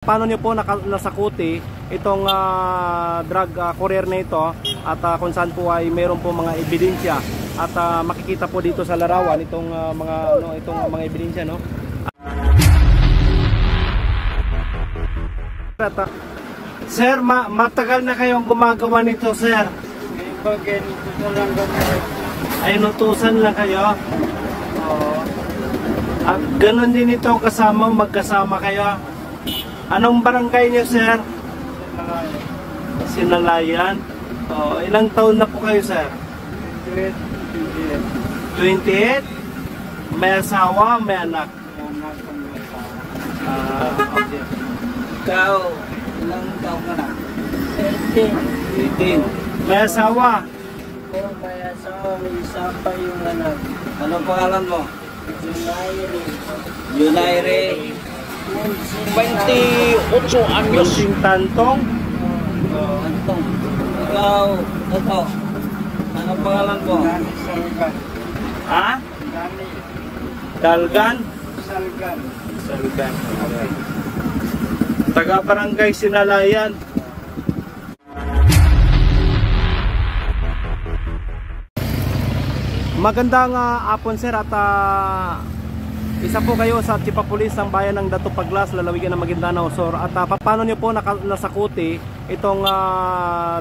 Paano nyo po nasakuti itong drug courier na ito at kung saan po ay meron po mga ebidensya at makikita po dito sa larawan itong mga ebidensya, no? Sir, matagal na kayong gumagawa nito, sir? Ay, nutusan lang kayo? Oo. At ganun din ito magkasama kayo? Anong barangay niyo, sir? Sinalayan. Oh, ilang taon na po kayo, sir? 28. May asawa, may anak? Okay. Ikaw, ilang taon ka na? 18. May asawa? Oo, may asawa, may isa pa yung anak. Anong pangalan mo? Yunaire. 28 anyos. Yung Tantong? Antong. Ikaw, ito. Anong pangalan mo? Ha? Dalgan? Salgan. Salgan. Okay. Taga barangay Sinalayan. Magandang hapon, sir, at isa po kayo sa Chief of Police ng bayan ng Dato Paglas, lalawigan ng Maguindanao Sur. At paano nyo po nasakuti itong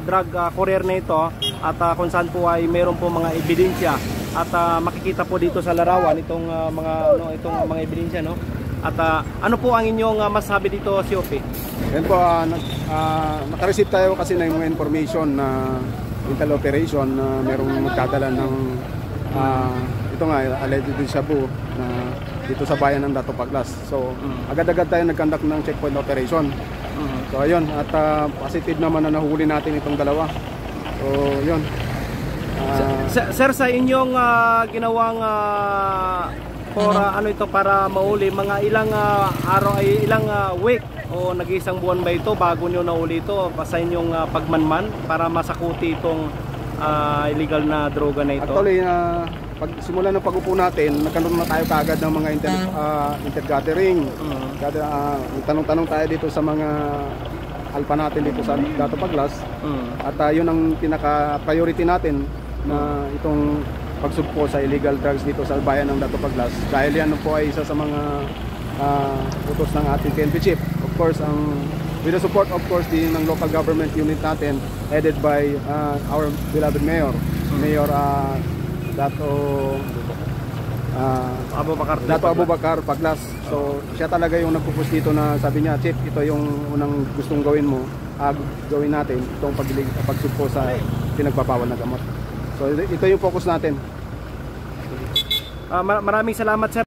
drug courier na ito at kung saan po ay meron po mga ebidensya at makikita po dito sa larawan itong mga ebidensya, no? At ano po ang inyong masabi dito, COP? Yan po, nakareceive tayo kasi ng information na intel operation na merong magdadala ng ito nga, allegedly shabu na dito sa bayan ng Dato Paglas. So, agad-agad tayo nag-conduct ng checkpoint operation. So, ayun, at positive naman na nahuli natin itong dalawa. So, yun. Sir, sa inyong ginawang para mahuli, mga ilang araw ay ilang week o nag-iisang buwan ba ito bago nyo nahuli ito sa inyong pagmanman para masakuti itong illegal na droga na ito? Actually, pag simula ng pag-upo natin, nagkaroon na tayo kaagad ng mga inter-gathering. Tanong-tanong tayo dito sa mga alpa natin dito sa Dato Paglas. At yun ang pinaka-priority natin na itong pagsugpo sa illegal drugs dito sa bayan ng Dato Paglas. Dahil yan po ay isa sa mga utos ng ating PNP chief. Of course, with the support of course ng local government unit natin headed by our beloved Mayor Dato Abubakar Paglas. So siya talaga yung nagpupus dito na sabi niya, Chief, ito yung unang gustong gawin mo, gawin natin itong pagsugpo sa pinagbabawal na gamot. So ito yung focus natin. Maraming salamat, sir.